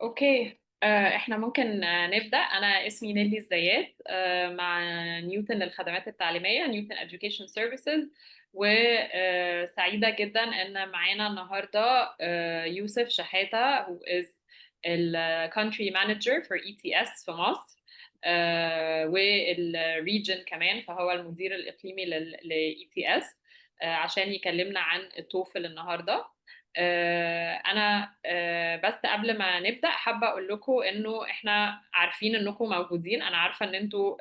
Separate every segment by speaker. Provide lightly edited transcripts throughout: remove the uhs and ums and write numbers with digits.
Speaker 1: اوكي. احنا ممكن نبدأ. انا اسمي نيلي الزيات، مع نيوتن للخدمات التعليمية، نيوتن Education Services. وسعيدة جدا ان معانا النهاردة يوسف شحاتة who is ال Country Manager for ETS في مصر، والريجن كمان، فهو المدير الإقليمي ل ETS، عشان يكلمنا عن التوفل النهارده. انا بس قبل ما نبدا حابه اقول لكم انه احنا عارفين انكم موجودين. انا عارفه ان انتوا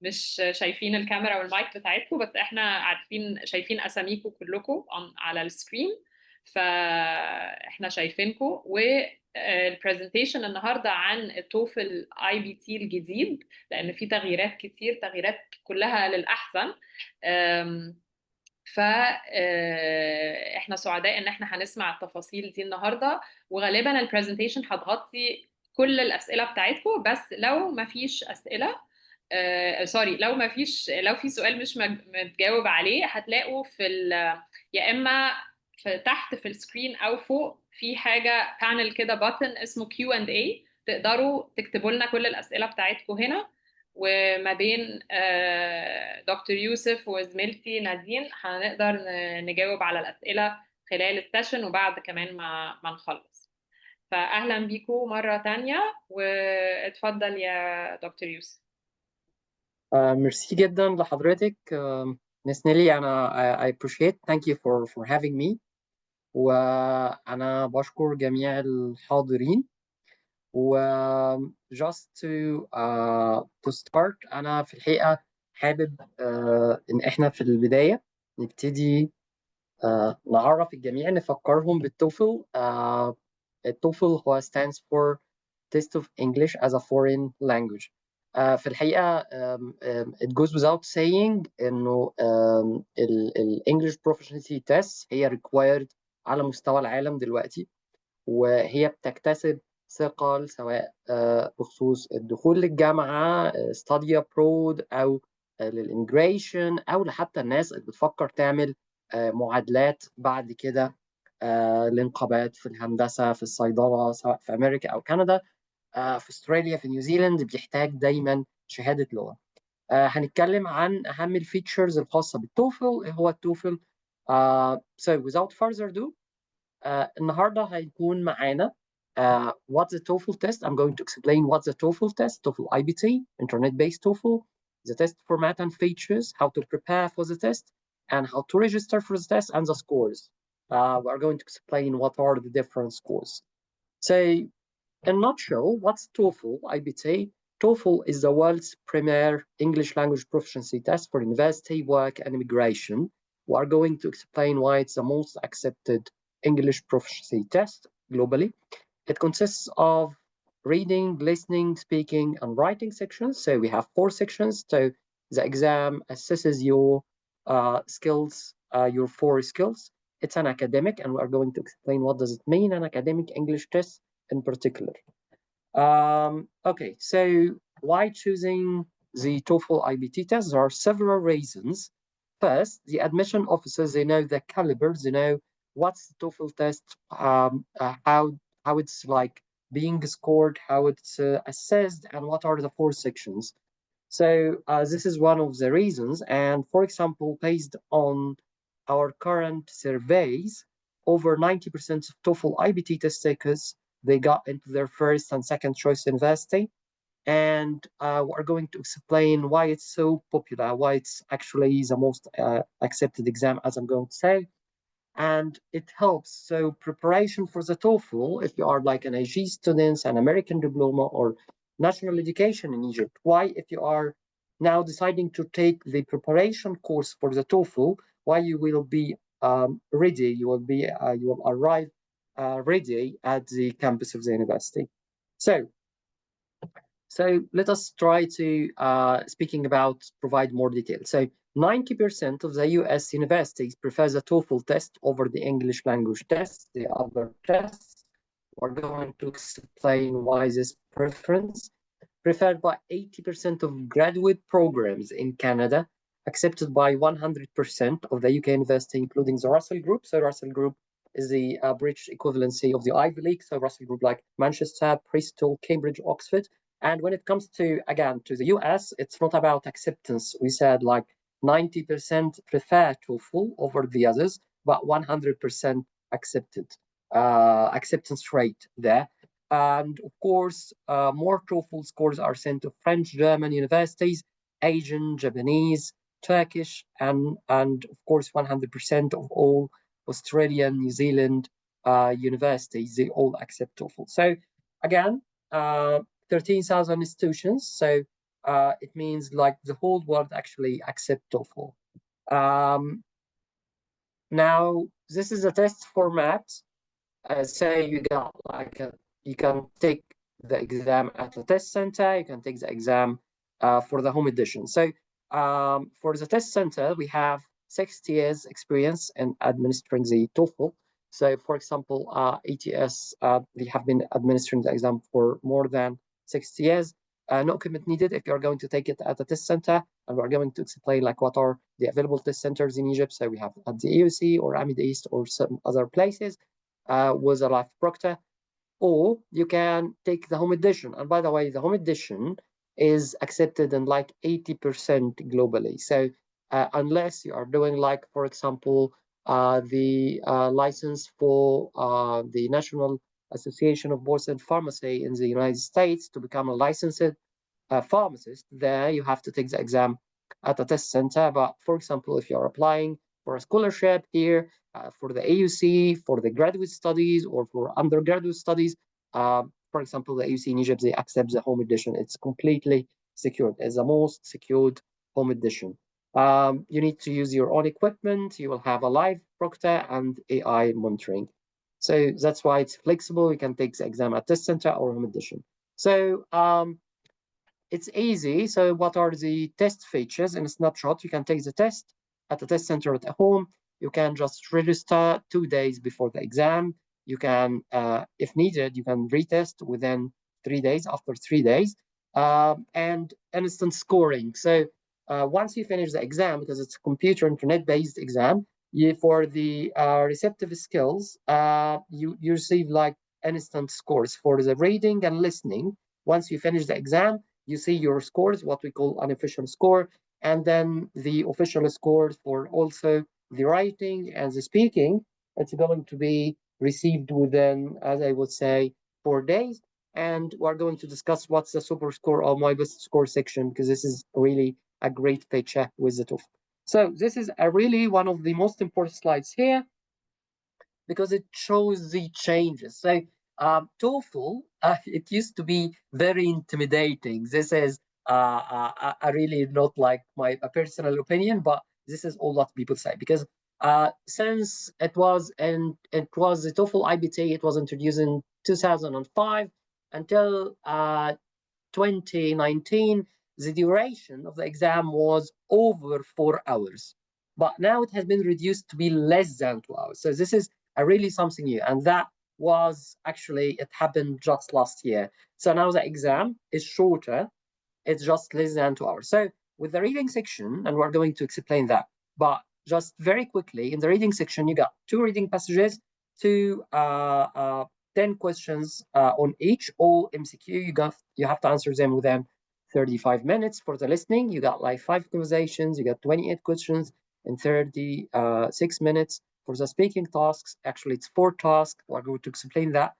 Speaker 1: مش شايفين الكاميرا والمايك بتاعتكم، بس احنا عارفين شايفين اساميكم كلكم على السكرين، فاحنا شايفينكم. والبرزنتيشن النهارده عن التوفل IBT الجديد، لان في تغييرات كتير، تغييرات كلها للاحسن. فاحنا سعداء ان احنا هنسمع التفاصيل دي النهارده، وغالبا البرزنتيشن هتغطي كل الاسئله بتاعتكم. بس لو ما فيش اسئله، سوري، لو في سؤال مش متجاوب عليه، هتلاقوا يا اما تحت في السكرين او فوق في حاجه بانل كده، باتن اسمه Q&A، تقدروا تكتبوا لنا كل الاسئله بتاعتكم هنا. وما بين دكتور يوسف وزميلتي نادين هنقدر نجاوب على الأسئلة خلال السيشن، وبعد كمان ما نخلص. فأهلا بيكم مرة تانية، واتفضل يا دكتور يوسف.
Speaker 2: ميرسي جدا لحضرتك مس نيلي. I appreciate, thank you for having me. وأنا بشكر جميع الحاضرين. و just to start، أنا في الحقيقة حابب إن إحنا في البداية نبتدي نعرف الجميع، نفكرهم بالتوفل. التوفل هو stands for Test of English as a Foreign Language. في الحقيقة it goes without saying إنه ال English Proficiency Test هي required على مستوى العالم دلوقتي، وهي بتكتسب ثقل سواء بخصوص الدخول للجامعة، study abroad، أو للإميجريشن، أو لحتى الناس اللي بتفكر تعمل معادلات بعد كده لنقابات في الهندسة، في الصيدلة، سواء في أمريكا أو كندا، في أستراليا، في نيوزيلاند، بيحتاج دايما شهادة لغة. هنتكلم عن أهم الفيتشرز الخاصة بالتوفل. هو التوفل so without further ado، النهارده هيكون معانا what's the TOEFL test. I'm going to explain what's the TOEFL test, TOEFL iBT, internet-based TOEFL, the test format and features, how to prepare for the test, and how to register for the test, and the scores. We're going to explain what are the different scores. So, in a nutshell, what's TOEFL iBT? TOEFL is the world's premier English language proficiency test for university, work, and immigration. We are going to explain why it's the most accepted English proficiency test globally. It consists of reading, listening, speaking, and writing sections. So we have 4 sections. So the exam assesses your skills, your 4 skills. It's an academic, and we are going to explain what does it mean, an academic English test in particular. Okay, so why choosing the TOEFL IBT test? There are several reasons. First, the admission officers, they know the calibers, they know what's the TOEFL test, how it's like being scored, how it's assessed, and what are the 4 sections. So this is one of the reasons. And for example, based on our current surveys, over 90% of TOEFL IBT test takers, they got into their first and second choice university. And we're going to explain why it's so popular, why it's actually the most accepted exam, as I'm going to say. And it helps. So preparation for the TOEFL, if you are like an AG student, an American diploma, or national education in Egypt, why, if you are now deciding to take the preparation course for the TOEFL, why you will be ready, you will arrive ready at the campus of the university. So let us try to, speaking about, provide more details. So 90% of the US universities prefer the TOEFL test over the English language test, the other tests. We're going to explain why this preference. Preferred by 80% of graduate programs in Canada, accepted by 100% of the UK university, including the Russell Group. So Russell Group is the British equivalency of the Ivy League. So Russell Group like Manchester, Bristol, Cambridge, Oxford. And when it comes to, again, to the US, it's not about acceptance. We said like 90% prefer TOEFL over the others, but 100% accepted. Acceptance rate there. And of course, more TOEFL scores are sent to French, German universities, Asian, Japanese, Turkish, and of course, 100% of all Australian, New Zealand universities, they all accept TOEFL. So again, 13,000 institutions. So it means like the whole world actually accept TOEFL. Now, this is a test format. Say you got like you can take the exam at the test center, you can take the exam for the home edition. So for the test center, we have 60 years experience in administering the TOEFL. So for example, ATS, they have been administering the exam for more than 60 years. No equipment needed if you're going to take it at the test center. And we're going to explain like what are the available test centers in Egypt. So we have at the EUC or Amid East or some other places with a live proctor, or you can take the home edition. And by the way, the home edition is accepted in like 80% globally. So unless you are doing like, for example, the license for the National Association of Boards and Pharmacy in the United States to become a licensed pharmacist, there you have to take the exam at a test center. But for example, if you're applying for a scholarship here, for the AUC, for the graduate studies, or for undergraduate studies, for example, the AUC in Egypt, they accept the home edition. It's completely secured. It's the most secured home edition. You need to use your own equipment. You will have a live proctor and AI monitoring. So that's why it's flexible. You can take the exam at test center or home edition. So it's easy. So what are the test features? In a snapshot, you can take the test at the test center at home. You can just register 2 days before the exam. You can, if needed, you can retest within 3 days, after 3 days, and instant scoring. So once you finish the exam, because it's a computer internet-based exam, for the receptive skills, you receive like instant scores for the reading and listening. Once you finish the exam, you see your scores, what we call unofficial score, and then the official scores for also the writing and the speaking. It's going to be received within, as I would say, 4 days. And we're going to discuss what's the super score or my best score section, because this is really a great feature with the TOEFL. So this is really one of the most important slides here, because it shows the changes. So TOEFL, it used to be very intimidating. This is I really not like my personal opinion, but this is all what people say, because since it was the TOEFL iBT, it was introduced in 2005 until 2019, the duration of the exam was over 4 hours. But now it has been reduced to be less than 2 hours. So this is really something new. And that was actually, it happened just last year. So now the exam is shorter. It's just less than 2 hours. So with the reading section, and we're going to explain that, but just very quickly, in the reading section, you got 2 reading passages, 10 questions on each, all MCQ. You have to answer them within 35 minutes. For the listening, you got like 5 conversations, you got 28 questions in 36 minutes. For the speaking tasks, actually it's 4 tasks. We're going to explain that.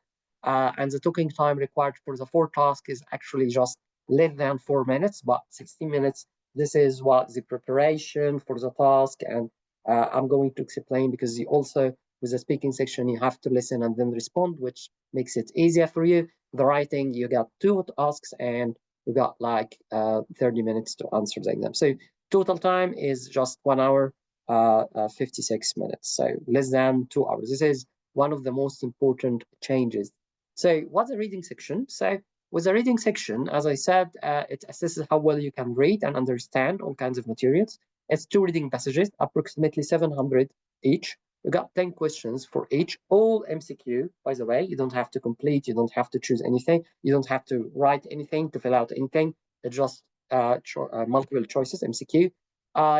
Speaker 2: And the talking time required for the 4 tasks is actually just less than 4 minutes, but 60 minutes. This is what the preparation for the task, and I'm going to explain, because you also, with the speaking section, you have to listen and then respond, which makes it easier for you. The writing, you got 2 tasks, and you got like 30 minutes to answer the exam. So total time is just 1 hour, 56 minutes. So less than 2 hours. This is one of the most important changes. So what's the reading section? So with the reading section, as I said, it assesses how well you can read and understand all kinds of materials. It's 2 reading passages, approximately 700 each. You got 10 questions for each, all MCQ, by the way. You don't have to complete, you don't have to choose anything, you don't have to write anything, to fill out anything. It's just multiple choices, MCQ.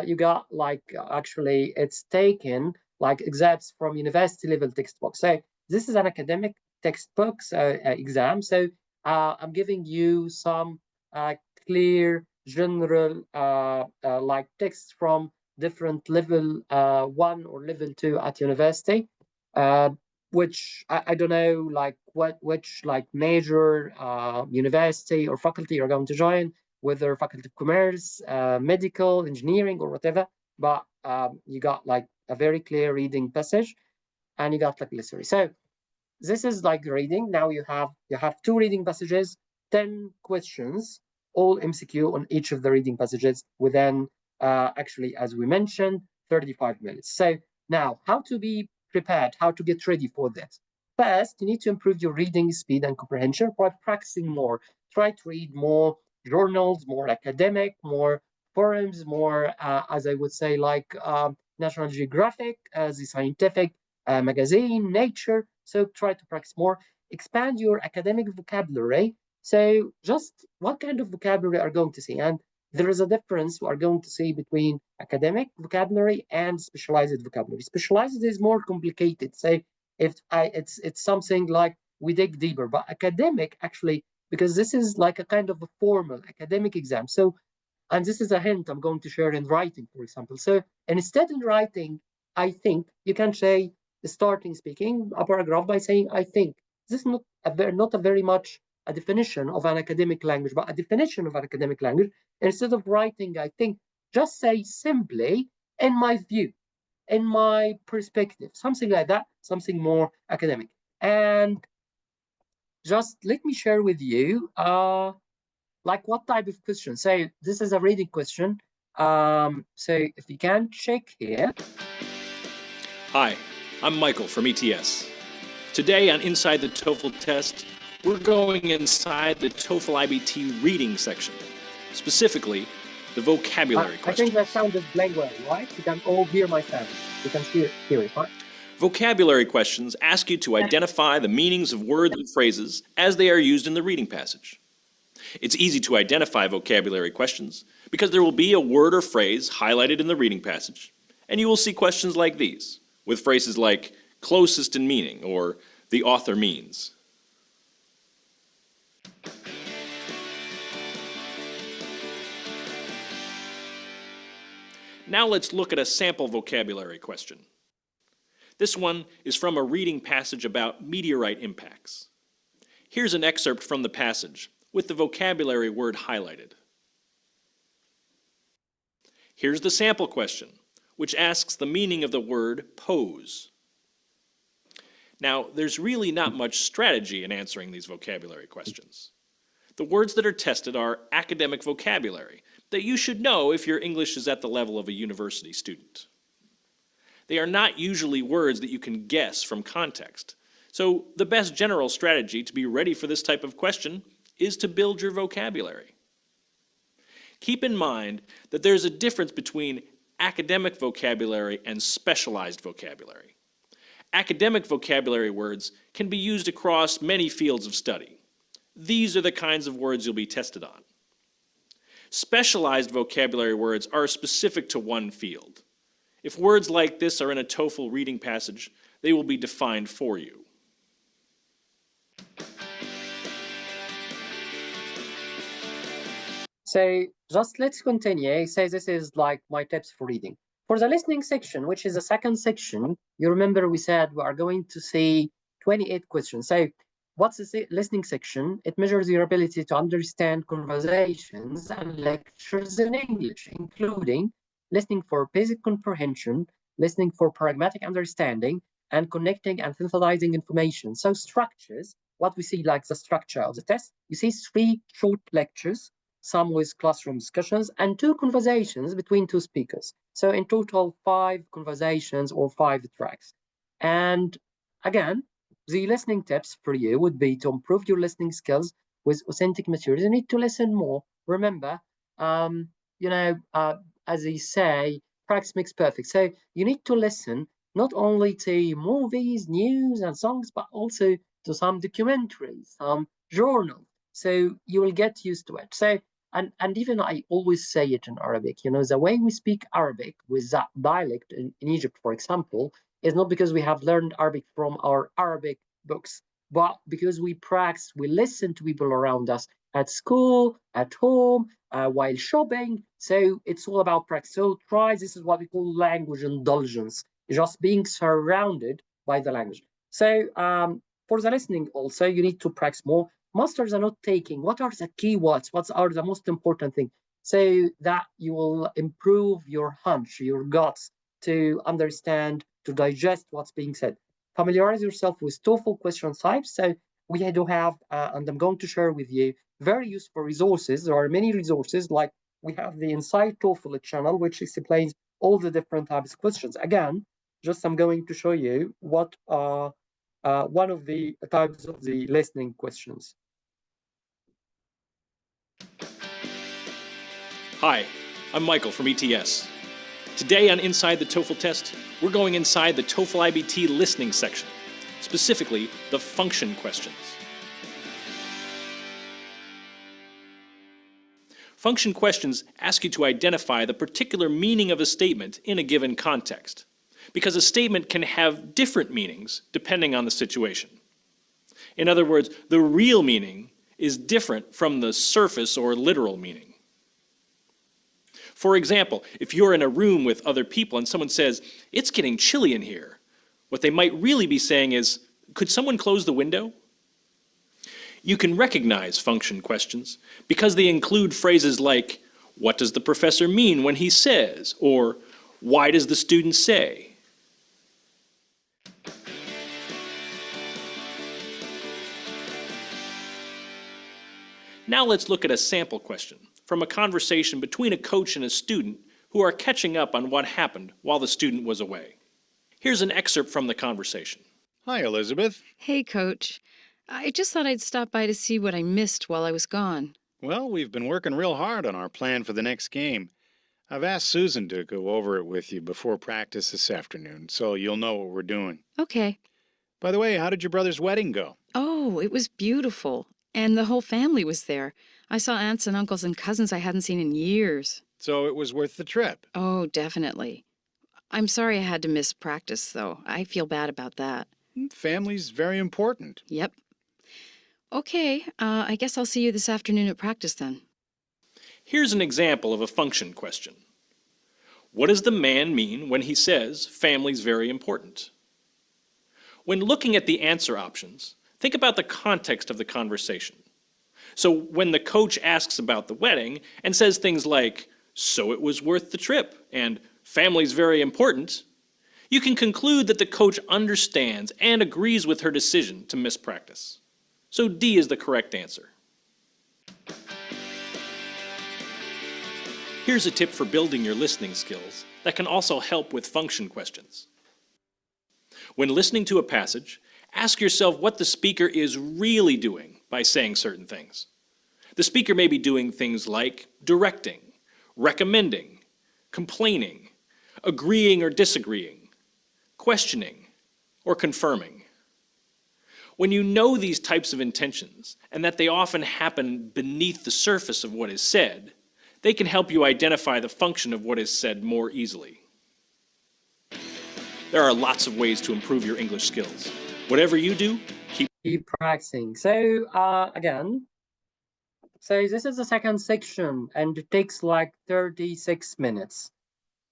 Speaker 2: You got like, actually, it's taken like exams from university level textbooks. So this is an academic textbooks exam. So I'm giving you some clear general like text from different level 1 or level 2 at university, uh, which I don't know like which like major university or faculty you're going to join, whether faculty of commerce, medical, engineering, or whatever. But you got like a very clear reading passage, and you got like glossary. So this is like reading. Now you have two reading passages, 10 questions, all MCQ on each of the reading passages within actually, as we mentioned, 35 minutes. So now how to be prepared, how to get ready for this. First, you need to improve your reading speed and comprehension by practicing more. Try to read more journals, more academic, more forums, more, as I would say, like National Geographic, the scientific magazine, Nature. So try to practice more, expand your academic vocabulary. So just what kind of vocabulary are going to see? And there is a difference we are going to see between academic vocabulary and specialized vocabulary. Specialized is more complicated. Say if it's something like we dig deeper, but academic actually, because this is like a kind of a formal academic exam. So, and this is a hint I'm going to share in writing, for example. So instead in writing, I think you can say starting speaking a paragraph by saying I think. This is not a very much a definition of an academic language, but a definition of an academic language. Instead of writing I think, just say simply in my view, in my perspective, something like that, something more academic. And just let me share with you like what type of question. So this is a reading question. So if you can check here.
Speaker 3: Hi, I'm Michael from ETS. Today on Inside the TOEFL Test, we're going inside the TOEFL iBT reading section, specifically the vocabulary
Speaker 2: I
Speaker 3: question.
Speaker 2: think that sounded blank well, right? You can all hear my sound. You can hear it, right?
Speaker 3: Vocabulary questions ask you to identify the meanings of words and phrases as they are used in the reading passage. It's easy to identify vocabulary questions because there will be a word or phrase highlighted in the reading passage, and you will see questions like these, with phrases like closest in meaning or the author means. Now let's look at a sample vocabulary question. This one is from a reading passage about meteorite impacts. Here's an excerpt from the passage with the vocabulary word highlighted. Here's the sample question, which asks the meaning of the word pose. Now, there's really not much strategy in answering these vocabulary questions. The words that are tested are academic vocabulary that you should know if your English is at the level of a university student. They are not usually words that you can guess from context. So the best general strategy to be ready for this type of question is to build your vocabulary. Keep in mind that there's a difference between academic vocabulary and specialized vocabulary. Academic vocabulary words can be used across many fields of study. These are the kinds of words you'll be tested on. Specialized vocabulary words are specific to one field. If words like this are in a TOEFL reading passage, they will be defined for you.
Speaker 2: So just let's continue. Say this is like my tips for reading. For the listening section, which is the second section, you remember we said we are going to see 28 questions. So what's the listening section? It measures your ability to understand conversations and lectures in English, including listening for basic comprehension, listening for pragmatic understanding, and connecting and synthesizing information. So structures, what we see like the structure of the test, you see 3 short lectures, some with classroom discussions, and 2 conversations between 2 speakers. So in total, 5 conversations or 5 tracks. And again, the listening tips for you would be to improve your listening skills with authentic materials. You need to listen more. Remember, as they say, practice makes perfect. So you need to listen not only to movies, news, and songs, but also to some documentaries, some journals. So you will get used to it. So and even I always say it in Arabic, the way we speak Arabic with that dialect in Egypt, for example, is not because we have learned Arabic from our Arabic books, but because we practice, we listen to people around us at school, at home, while shopping. So it's all about practice. So try, this is what we call language indulgence, just being surrounded by the language. So for the listening also, you need to practice more. Masters are not taking what are the keywords, what are the most important thing, so that you will improve your hunch, your guts to understand, to digest what's being said. Familiarize yourself with TOEFL question types. So we do have, and I'm going to share with you very useful resources. There are many resources, like we have the Inside TOEFL channel, which explains all the different types of questions. Again, just I'm going to show you what are one of the types of the listening questions.
Speaker 3: Hi, I'm Michael from ETS. Today on Inside the TOEFL Test, we're going inside the TOEFL iBT listening section, specifically the function questions. Function questions ask you to identify the particular meaning of a statement in a given context, because a statement can have different meanings depending on the situation. In other words, the real meaning is different from the surface or literal meaning. For example, if you're in a room with other people and someone says, "It's getting chilly in here," what they might really be saying is, "Could someone close the window?" You can recognize function questions because they include phrases like, "What does the professor mean when he says?" or "Why does the student say?" Now let's look at a sample question from a conversation between a coach and a student who are catching up on what happened while the student was away. Here's an excerpt from the conversation.
Speaker 4: Hi, Elizabeth.
Speaker 5: Hey, Coach. I just thought I'd stop by to see what I missed while I was gone.
Speaker 4: Well, we've been working real hard on our plan for the next game. I've asked Susan to go over it with you before practice this afternoon, so you'll know what we're doing.
Speaker 5: Okay.
Speaker 4: By the way, how did your brother's wedding go?
Speaker 5: Oh, it was beautiful. And the whole family was there. I saw aunts and uncles and cousins I hadn't seen in years.
Speaker 4: So it was worth the trip.
Speaker 5: Oh, definitely. I'm sorry I had to miss practice, though. I feel bad about that.
Speaker 4: Family's very important.
Speaker 5: Yep. Okay, I guess I'll see you this afternoon at practice then.
Speaker 3: Here's an example of a function question. What does the man mean when he says family's very important? When looking at the answer options, think about the context of the conversation. So when the coach asks about the wedding and says things like, "So it was worth the trip," and "Family's very important," you can conclude that the coach understands and agrees with her decision to miss practice. So D is the correct answer. Here's a tip for building your listening skills that can also help with function questions. When listening to a passage, ask yourself what the speaker is really doing by saying certain things. The speaker may be doing things like directing, recommending, complaining, agreeing or disagreeing, questioning, or confirming. When you know these types of intentions, and that they often happen beneath the surface of what is said, they can help you identify the function of what is said more easily. There are lots of ways to improve your English skills. Whatever you do,
Speaker 2: keep practicing. So again, so this is the second section, and it takes like 36 minutes.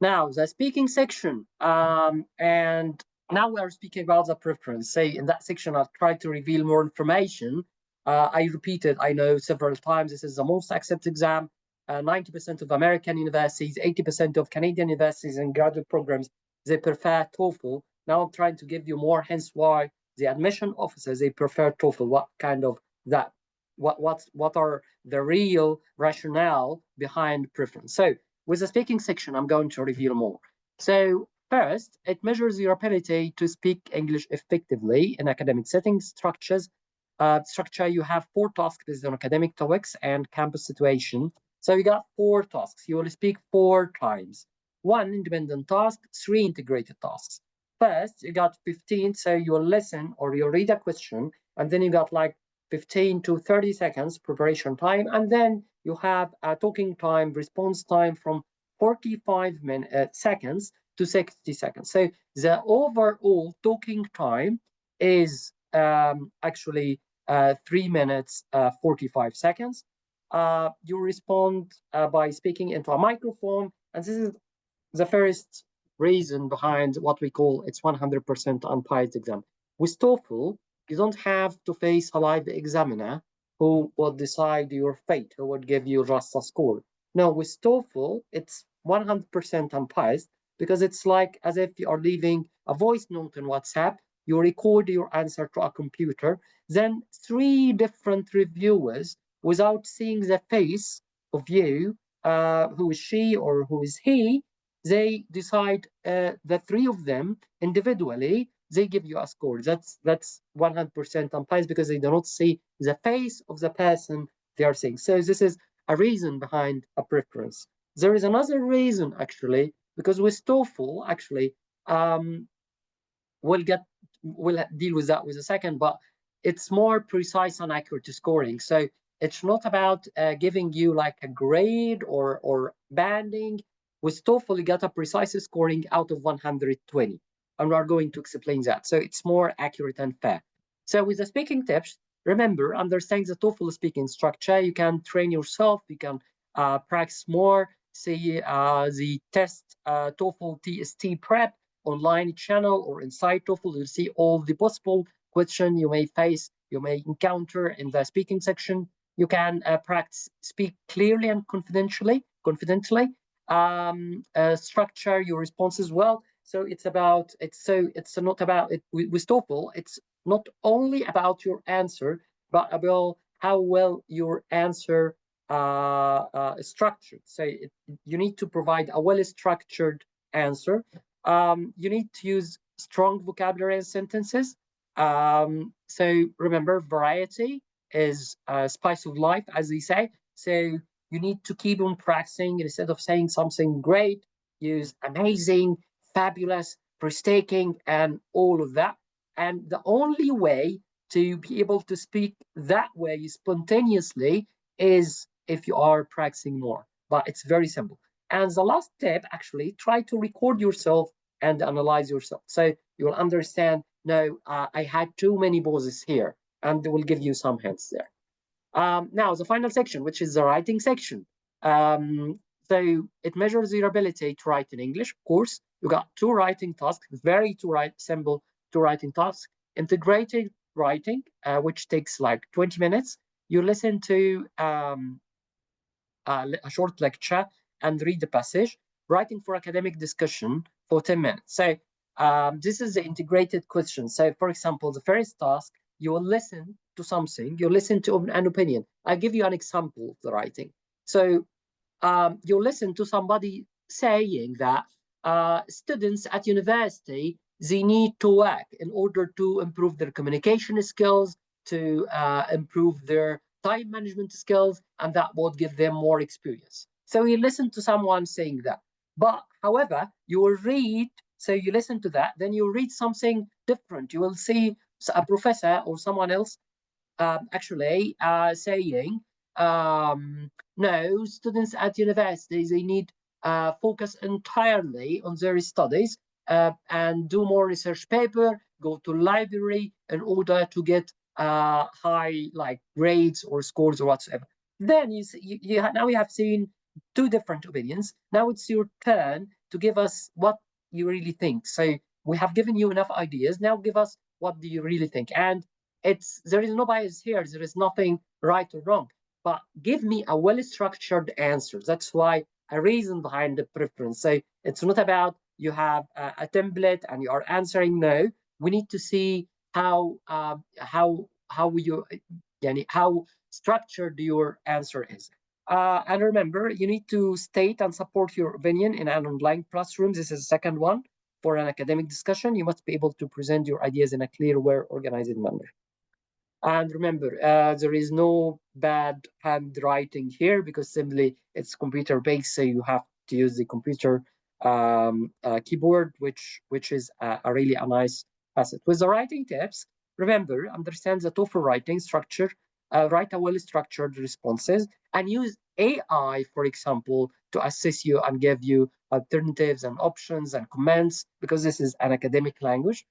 Speaker 2: Now the speaking section, and now we are speaking about the preference. Say in that section, I've tried to reveal more information. I repeated, I know several times, this is the most accepted exam. 90% of American universities, 80% of Canadian universities and graduate programs, they prefer TOEFL. Now I'm trying to give you more hints why the admission officers, they prefer TOEFL. What kind of that? What are the real rationale behind preference? So with the speaking section, I'm going to reveal more. So first, it measures your ability to speak English effectively in academic settings. Structure, you have 4 tasks based on academic topics and campus situation. So you got 4 tasks. You will speak 4 times. 1 independent task, 3 integrated tasks. First, you got 15, so you will listen or you'll read a question, and then you got like 15 to 30 seconds preparation time, and then you have a talking time, response time from 45 seconds to 60 seconds. So the overall talking time is actually 3 minutes 45 seconds. You respond by speaking into a microphone, and this is the first reason behind what we call it's 100% unbiased exam. With TOEFL, you don't have to face a live examiner who will decide your fate, who would give you just a score. No, with TOEFL, it's 100% unbiased because it's like as if you are leaving a voice note in WhatsApp, you record your answer to a computer, then 3 different reviewers, without seeing the face of you, who is she or who is he, they decide, the 3 of them individually, they give you a score. That's 100% unbiased because they do not see the face of the person they are saying. So this is a reason behind a preference. There is another reason actually, because with TOEFL actually, we'll deal with that with a second, but it's more precise and accurate scoring. So it's not about giving you like a grade or banding. With TOEFL, you get a precise scoring out of 120, and we are going to explain that. So it's more accurate and fair. So with the speaking tips, remember, understand the TOEFL speaking structure. You can train yourself. You can practice more. See the test TOEFL TST prep online channel or inside TOEFL. You'll see all the possible questions you may face, you may encounter in the speaking section. You can practice speak clearly and confidently. Structure your responses well. So it's not about it with TOEFL. It's not only about your answer, but about how well your answer is structured. So you need to provide a well-structured answer. You need to use strong vocabulary and sentences. So remember, variety is spice of life, as they say. So you need to keep on practicing. Instead of saying something great, use amazing, fabulous, breathtaking, and all of that. And the only way to be able to speak that way spontaneously is if you are practicing more. But it's very simple. And the last tip, actually, try to record yourself and analyze yourself. So you'll understand, no, I had too many pauses here, and they will give you some hints there. Now, the final section, which is the writing section. So it measures your ability to write in English. Of course, you got 2 writing tasks, simple 2 writing tasks. Integrated writing, which takes like 20 minutes. You listen to a short lecture and read the passage. Writing for academic discussion for 10 minutes. So this is the integrated question. So for example, the first task, you will listen to something, you listen to an opinion. I'll give you an example of the writing. So you listen to somebody saying that students at university, they need to work in order to improve their communication skills, to improve their time management skills, and that would give them more experience. So you listen to someone saying that. But however, you will read, so you listen to that, then you read something different. You will see a professor or someone else actually saying, no, students at universities, they need focus entirely on their studies and do more research paper, go to library in order to get high like grades or scores or whatsoever. Then now we have seen 2 different opinions. Now it's your turn to give us what you really think. So we have given you enough ideas. Now give us what do you really think. And there is no bias here. There is nothing right or wrong. But give me a well-structured answer. That's why a reason behind the preference. So it's not about you have a template and you are answering no. We need to see how structured your answer is. And remember, you need to state and support your opinion in an online classroom. This is the second one. For an academic discussion, you must be able to present your ideas in a clear, well-organized manner. And remember, there is no bad handwriting here because simply it's computer-based, so you have to use the computer keyboard, which is a really nice asset. With the writing tips, remember, understand the TOEFL writing structure. write a well-structured responses, and use AI, for example, to assist you and give you alternatives and options and comments, because this is an academic language.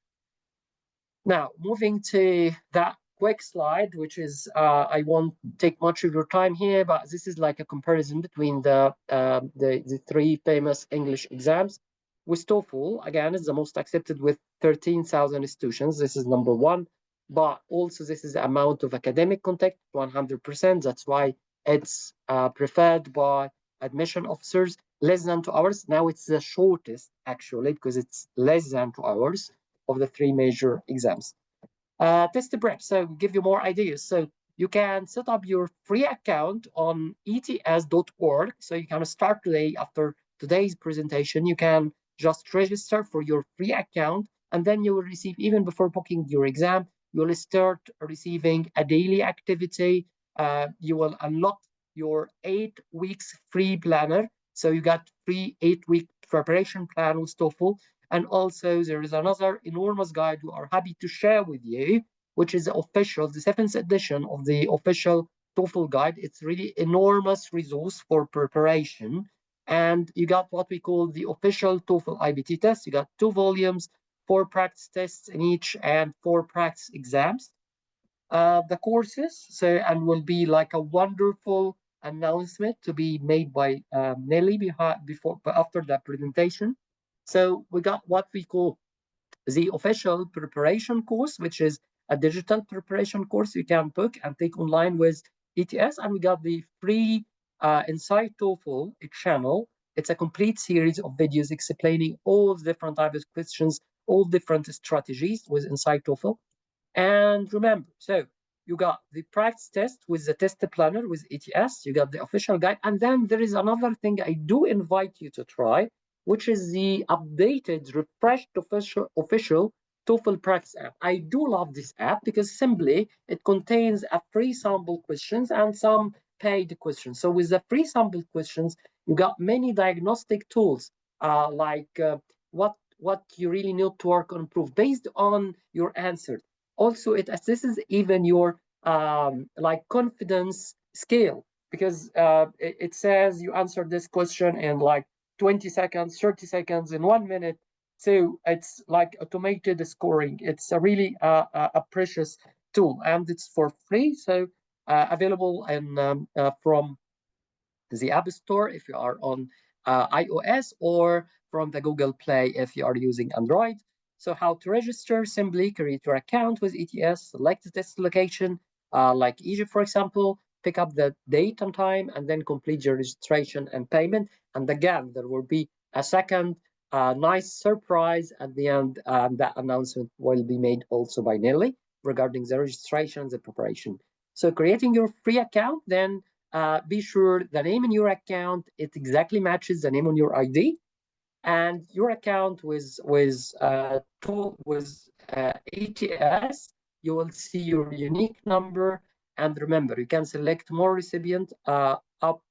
Speaker 2: Now, moving to that quick slide, which is, I won't take much of your time here, but this is like a comparison between the three famous English exams. With TOEFL, again, it's the most accepted with 13,000 institutions. This is number one, but also this is the amount of academic contact, 100%. That's why it's preferred by admission officers, less than 2 hours. Now it's the shortest, actually, because it's less than 2 hours of the three major exams. Test prep, so give you more ideas. So you can set up your free account on ets.org. So you can start today after today's presentation. You can just register for your free account, and then you will receive, even before booking your exam, you will start receiving a daily activity. You will unlock your 8 weeks free planner. So you got free 8-week preparation plan with TOEFL. And also there is another enormous guide we are happy to share with you, which is the 7th edition of the official TOEFL guide. It's really enormous resource for preparation. And you got what we call the official TOEFL iBT test. You got 2 volumes, 4 practice tests in each, and 4 practice exams. The courses, and will be like a wonderful announcement to be made by Nelly after the presentation. So we got what we call the official preparation course, which is a digital preparation course you can book and take online with ETS. And we got the free Inside TOEFL channel. It's a complete series of videos explaining all the different types of questions, all different strategies with Inside TOEFL. And remember, so you got the practice test with the test planner with ETS, you got the official guide, and then there is another thing I do invite you to try, which is the updated, refreshed official TOEFL practice app. I do love this app because simply it contains a free sample questions and some paid questions. So with the free sample questions, you got many diagnostic tools what you really need to work on, improve based on your answers. Also, it assesses even your like confidence scale, because it says you answered this question in like 20 seconds, 30 seconds, in 1 minute. So it's like automated scoring. It's a really a precious tool, and it's for free. So available from the App Store if you are on iOS, or from the Google Play if you are using Android. So how to register? Simply create your account with ETS, select the test location, like Egypt, for example, pick up the date and time, and then complete your registration and payment. And again, there will be a second nice surprise at the end. That announcement will be made also by Nelly regarding the registration and the preparation. So creating your free account, then be sure the name in your account, it exactly matches the name on your ID, and your account with ATS, you will see your unique number. And remember, you can select more recipient up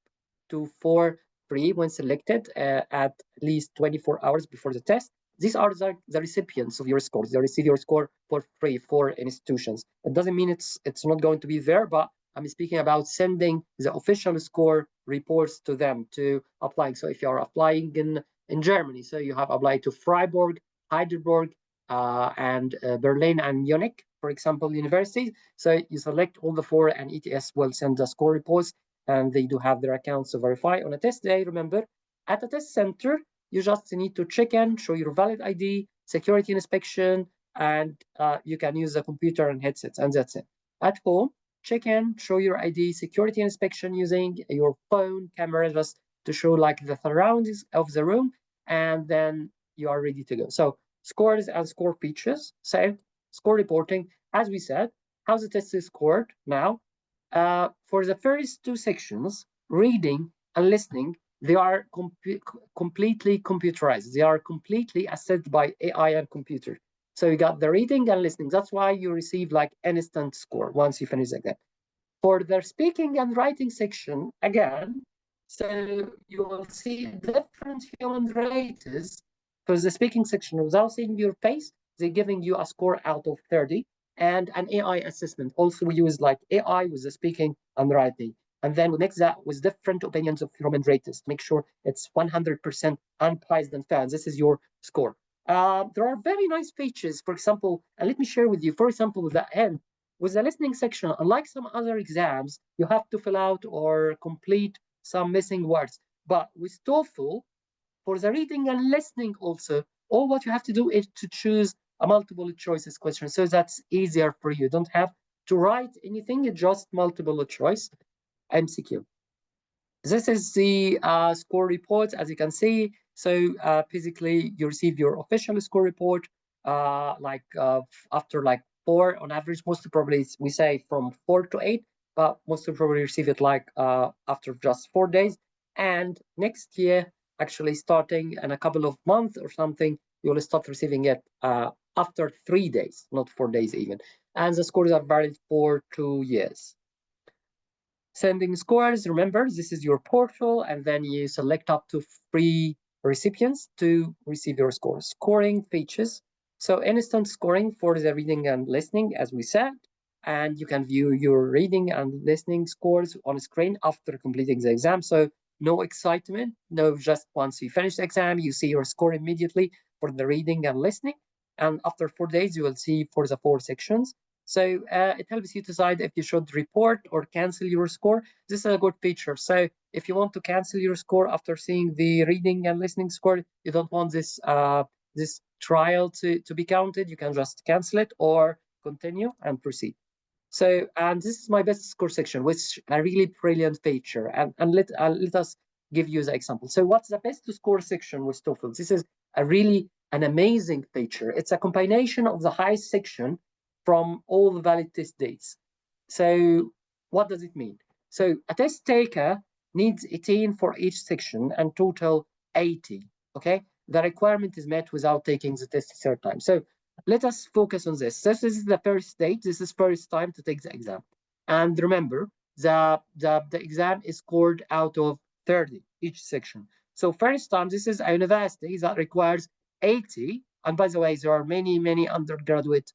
Speaker 2: to 4 free when selected at least 24 hours before the test. These are the recipients of your scores. They receive your score for free for institutions. It doesn't mean it's not going to be there, but I'm speaking about sending the official score reports to them to applying. So if you are applying in Germany, so you have applied to Freiburg, Heidelberg, and Berlin and Munich, for example, universities. So you select all the 4, and ETS will send the score reports, and they do have their accounts to verify on a test day. Remember, at a test center, you just need to check in, show your valid ID, security inspection, and you can use the computer and headsets, and that's it. At home, check in, show your ID, security inspection using your phone camera just to show like the surroundings of the room, and then you are ready to go. So scores and score features, saved, score reporting, as we said, how the test is scored now. For the first 2 sections, reading and listening, they are completely computerized. They are completely assessed by AI and computer. So you got the reading and listening. That's why you receive like instant score once you finish the exam. For the speaking and writing section, again, so you will see different human rates. For the speaking section, without seeing your face, they're giving you a score out of 30. and an AI assessment. Also, we use like AI with the speaking and writing. And then we mix that with different opinions of human raters to make sure it's 100% unbiased and fair. And this is your score. There are very nice features, for example, and let me share with you, for example, with the end, with the listening section, unlike some other exams, you have to fill out or complete some missing words. But with TOEFL, for the reading and listening also, all what you have to do is to choose a multiple choices question. So that's easier for you. You don't have to write anything, it's just multiple choice MCQ. This is the score report, as you can see. So basically, you receive your official score report after like 4 on average. Most probably, we say from 4 to 8, but most probably receive it like after just 4 days. And next year, actually starting in a couple of months or something, you'll start receiving it after 3 days, not 4 days even. And the scores are valid for 2 years. Sending scores, remember, this is your portal, and then you select up to 3 recipients to receive your scores. Scoring features. So instant scoring for the reading and listening, as we said, and you can view your reading and listening scores on screen after completing the exam. So no excitement, no, just once you finish the exam, you see your score immediately for the reading and listening. And after 4 days, you will see for the 4 sections. So it helps you decide if you should report or cancel your score. This is a good feature. So if you want to cancel your score after seeing the reading and listening score, you don't want this this trial to be counted, you can just cancel it or continue and proceed. So, and this is my best score section, which a really brilliant feature. And let us give you the example. So what's the best score section with TOEFL? This is an amazing feature. It's a combination of the highest section from all the valid test dates. So what does it mean? So a test taker needs 18 for each section and total 80, okay? The requirement is met without taking the test a third time. So let us focus on this. This is the first date. This is first time to take the exam. And remember, the exam is scored out of 30 each section. So first time, this is a university that requires 80. And by the way, there are many undergraduate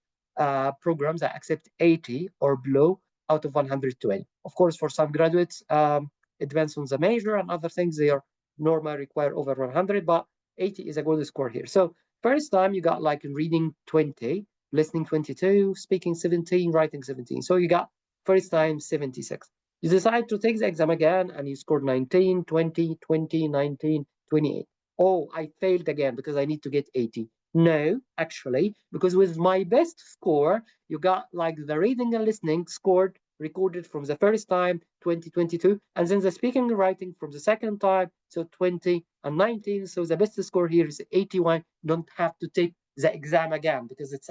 Speaker 2: programs that accept 80 or below out of 120. Of course, for some graduates, it depends on the major and other things. They are normally require over 100, but 80 is a good score here. So first time you got like reading 20, listening 22, speaking 17, writing 17. So you got first time 76. You decide to take the exam again and you scored 19, 20, 20, 19, 28. Oh, I failed again because I need to get 80. No, actually, because with my best score, you got like the reading and listening scored recorded from the first time, 2022, and then the speaking and writing from the second time, so 20 and 19. So the best score here is 81. You don't have to take the exam again because it's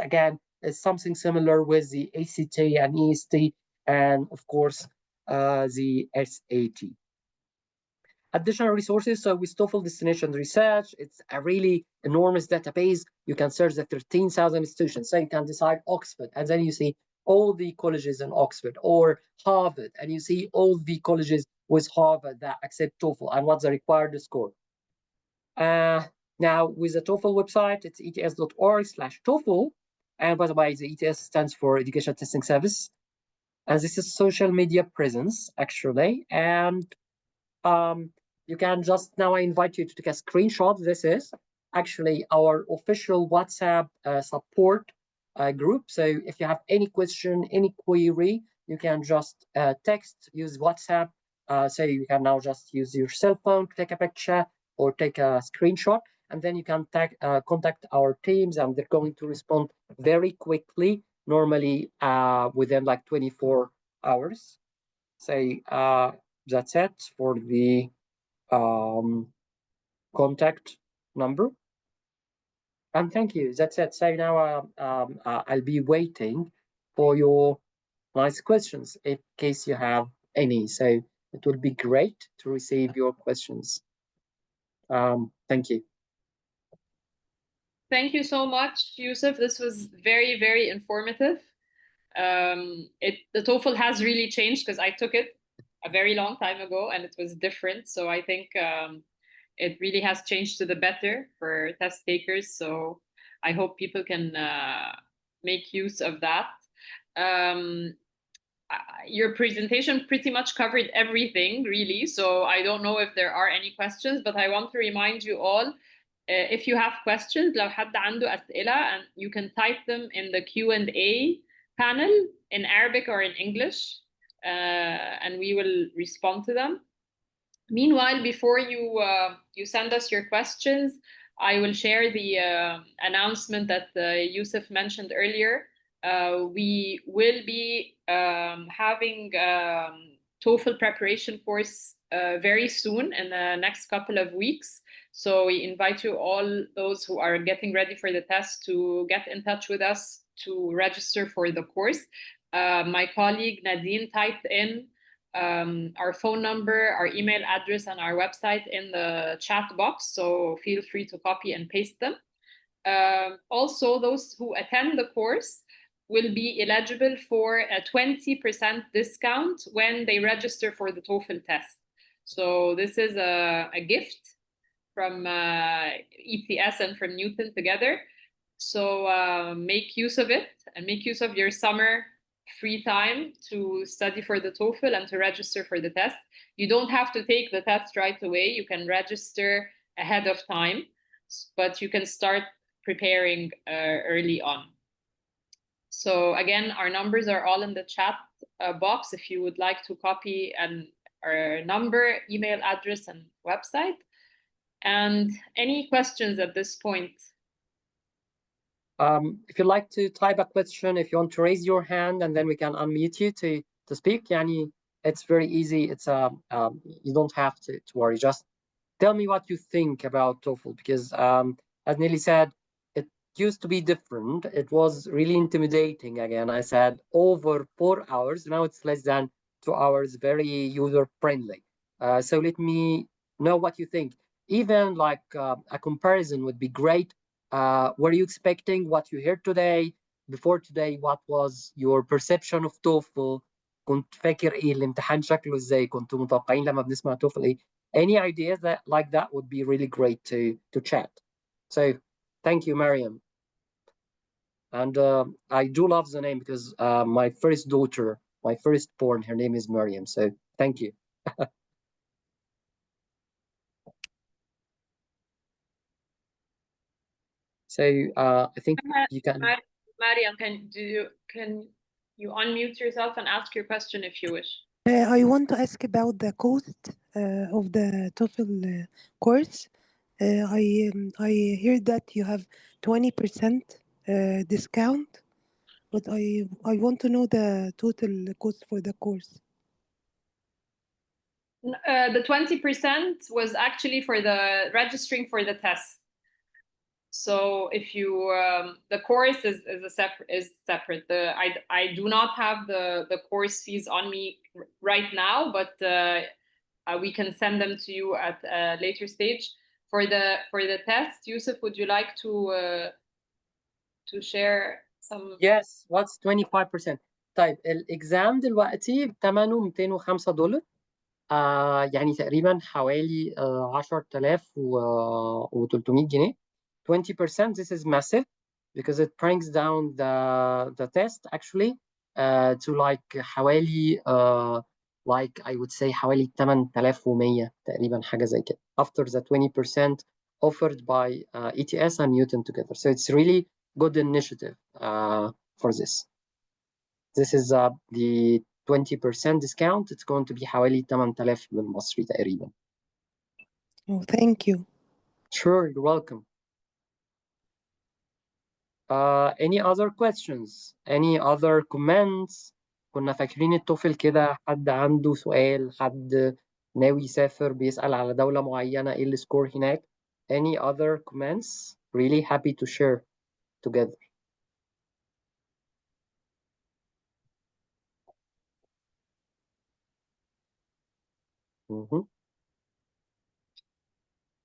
Speaker 2: something similar with the ACT and EST, and of course the SAT. Additional resources. So with TOEFL Destination Research, it's a really enormous database. You can search the 13,000 institutions. So you can decide Oxford, and then you see all the colleges in Oxford, or Harvard, and you see all the colleges with Harvard that accept TOEFL and what's the required score. Now, with the TOEFL website, it's ets.org/TOEFL. And by the way, the ETS stands for Education Testing Service. And this is social media presence, actually. And you can just, now I invite you to take a screenshot. This is actually our official WhatsApp support group. So if you have any question, any query, you can just text, use WhatsApp. So you can now just use your cell phone to take a picture or take a screenshot, and then you can contact our teams, and they're going to respond very quickly, normally within like 24 hours. So that's it for the contact number. And thank you. That's it. So now I'll be waiting for your nice questions in case you have any. So it would be great to receive your questions. Thank you.
Speaker 1: Thank you so much, Yusuf. This was very informative. The TOEFL has really changed because I took it a very long time ago and it was different. So I think it really has changed to the better for test takers. So I hope people can make use of that. Your presentation pretty much covered everything, really. So I don't know if there are any questions, but I want to remind you all, if you have questions, لو حد عنده أسئلة, and you can type them in the Q&A panel in Arabic or in English, and we will respond to them. Meanwhile, before you send us your questions, I will share the announcement that Yusuf mentioned earlier. We will be having TOEFL preparation course very soon in the next couple of weeks. So we invite you all, those who are getting ready for the test, to get in touch with us to register for the course. My colleague Nadine typed in our phone number, our email address, and our website in the chat box, so feel free to copy and paste them. Also, those who attend the course will be eligible for a 20% discount when they register for the TOEFL test. So this is a gift from ETS and from Newton together. So make use of it and make use of your summer free time to study for the TOEFL and to register for the test. You don't have to take the test right away. You can register ahead of time, but you can start preparing early on. So again, our numbers are all in the chat box if you would like to copy our number, email address, and website. And any questions at this point?
Speaker 2: If you'd like to type a question, if you want to raise your hand, and then we can unmute you to speak. Yani, it's very easy. It's you don't have to worry. Just tell me what you think about TOEFL, because as Nelly said, it used to be different. It was really intimidating. Again, I said over 4 hours. Now it's less than 2 hours. Very user friendly. So let me know what you think. Even like a comparison would be great. Were you expecting what you heard today? Before today, what was your perception of TOEFL? كنت فاكر ايه الامتحان شكله ازاي؟ كنتوا متوقعين لما بنسمع TOEFL ايه؟ Any ideas that like that would be really great to chat. So thank you, Mariam. And I do love the name because my first daughter, my firstborn, her name is Mariam. So thank you. So I think you can.
Speaker 1: Mariam, can you unmute yourself and ask your question if you wish?
Speaker 6: I want to ask about the cost of the TOEFL course. I heard that you have 20% discount, but I want to know the total cost for the course.
Speaker 1: The 20% was actually for the registering for the test. So if you the course is separate. I do not have the course fees on me right now, but we can send them to you at a later stage. For the test, Yusuf, would you like to share some?
Speaker 2: Yes, what's 25%? طيب الاكزام دلوقتي ثمنه $205. يعني تقريبا حوالي 10,300 جنيه. 20%, this is massive because it brings down the test actually to like حوالي like I would say حوالي 8,100 تقريبا, حاجة زي كده, after the 20% offered by ETS and Newton together. So it's really good initiative for this. This is the 20% discount. It's going to be حوالي 8,000 بالمصري تقريبا.
Speaker 6: Oh, thank you.
Speaker 2: Sure, you're welcome. Any other questions? Any other comments? كنا فاكرين التوفل كده حد عنده سؤال, حد ناوي يسافر بيسأل على دولة معينة, ايه السكور هناك? Any other comments? Really happy to share together.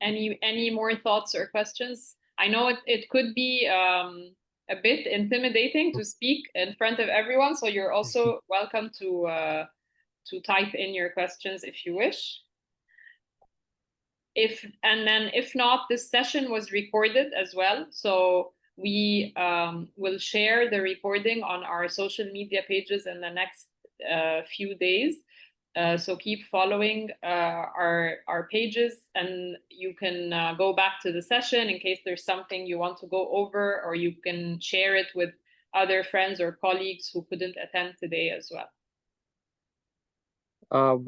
Speaker 1: Any more thoughts or questions? I know it could be a bit intimidating to speak in front of everyone, so you're also welcome to type in your questions if you wish. If not, this session was recorded as well, so We will share the recording on our social media pages in the next few days. So keep following our pages, and you can go back to the session in case there's something you want to go over, or you can share it with other friends or colleagues who couldn't attend today as well.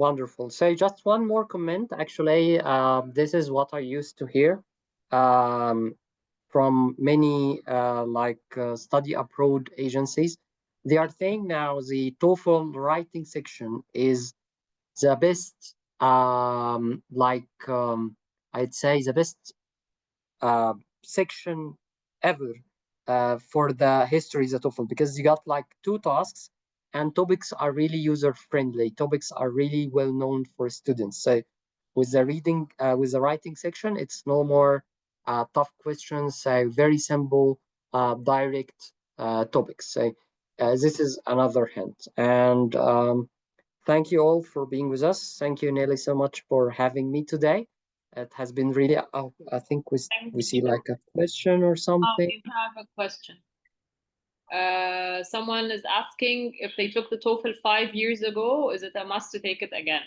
Speaker 2: Wonderful. So just one more comment. Actually, this is what I used to hear from many study abroad agencies. They are saying now the TOEFL writing section is the best, I'd say the best section ever for the history of the TOEFL, because you got like 2 tasks and topics are really user friendly. Topics are really well known for students. So with the with the writing section, it's no more tough questions. So very simple, direct topics. So this is another hint. And thank you all for being with us. Thank you, Nelly, so much for having me today. It has been really, I think we see like a question or something.
Speaker 1: We have a question. Someone is asking if they took the TOEFL 5 years ago, is it a must to take it again?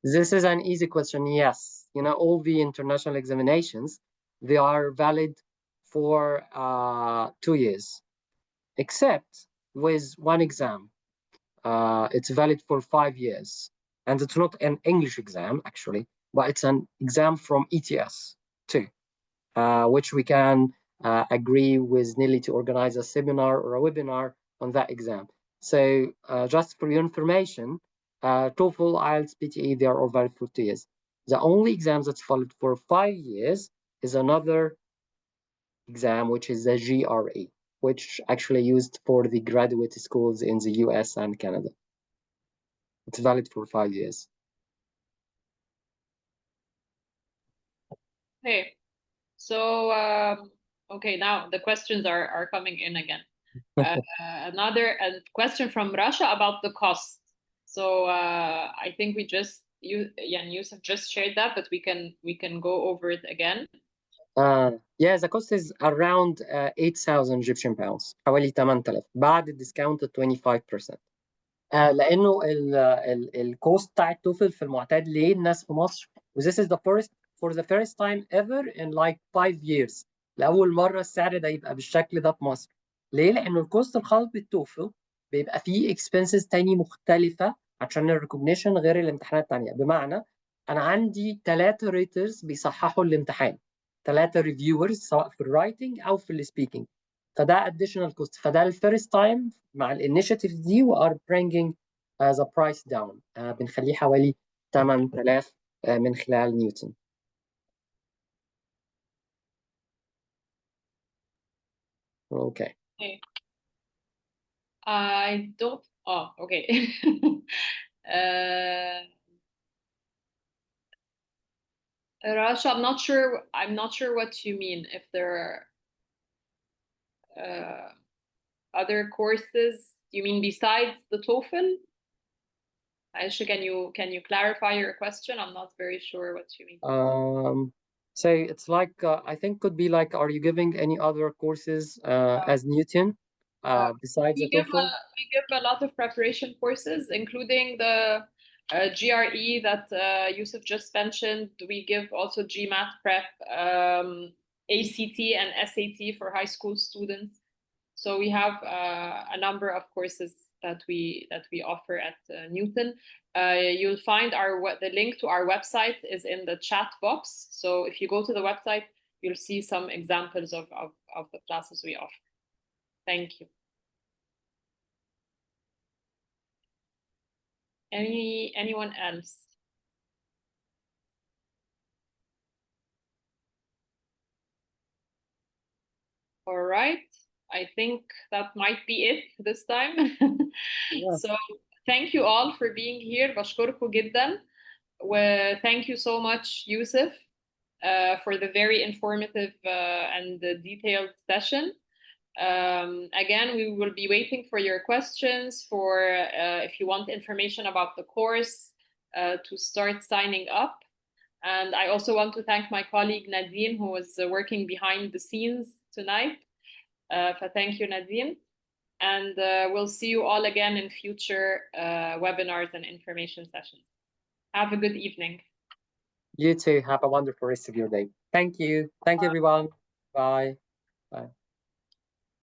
Speaker 2: This is an easy question. Yes. You know, all the international examinations, they are valid for 2 years, except with one exam. It's valid for 5 years. And it's not an English exam, actually, but it's an exam from ETS too, which we can agree with Nelly to organize a seminar or a webinar on that exam. So just for your information, TOEFL, IELTS, PTE, they are all valid for 2 years. The only exam that's valid for 5 years is another exam, which is the GRE, which actually used for the graduate schools in the US and Canada. It's valid for 5 years.
Speaker 1: Okay. So, okay, now the questions are coming in again. Another question from Russia about the cost. So I think Yusuf just shared that, but we can go over it again.
Speaker 2: Yeah, the cost is around 8,000 Egyptian pounds، حوالي 8,000 بعد الديسكاونت 25%. لانه الكوست بتاع التوفل في المعتاد ليه الناس في مصر this is the first for the first time ever in like 5 years، لاول مره السعر ده يبقى بالشكل ده في مصر. ليه؟ لانه الكوست الخاص بالتوفل بيبقى فيه expenses تاني مختلفه عشان الريكوجنيشن غير الامتحانات التانيه. بمعنى انا عندي 3 ريترز بيصححوا الامتحان، 3 ريفيورز سواء في الرايتنج او في السبيكنج، فده additional cost. فده الفيرست تايم مع الانيشيتيف دي we are bringing the price down. بنخليه حوالي 8,000 من خلال نيوتن. Okay.
Speaker 1: Okay. I don't. Oh, okay. Rasha, I'm not sure what you mean. If there are other courses, you mean besides the TOEFL? Aisha, can you clarify your question? I'm not very sure what you mean.
Speaker 2: So it's like I think could be like, are you giving any other courses as Newton besides the TOEFL?
Speaker 1: We give a lot of preparation courses, including the GRE that Yusuf just mentioned. We give also GMAT prep, ACT and SAT for high school students. So we have a number of courses that we offer at Newton. You'll find the link to our website is in the chat box. So if you go to the website, you'll see some examples of the classes we offer. Thank you. Anyone else? All right. I think that might be it this time.
Speaker 2: Yes.
Speaker 1: So thank you all for being here. بشكركم جدا. Thank you so much, Yusuf, for the very informative and detailed session. Again, we will be waiting for your questions, if you want information about the course, to start signing up. And I also want to thank my colleague Nadine, who was working behind the scenes tonight. Thank you, Nadine. And we'll see you all again in future webinars and information sessions. Have a good evening.
Speaker 2: You too. Have a wonderful rest of your day. Thank you. Thank you, everyone. Bye. Bye.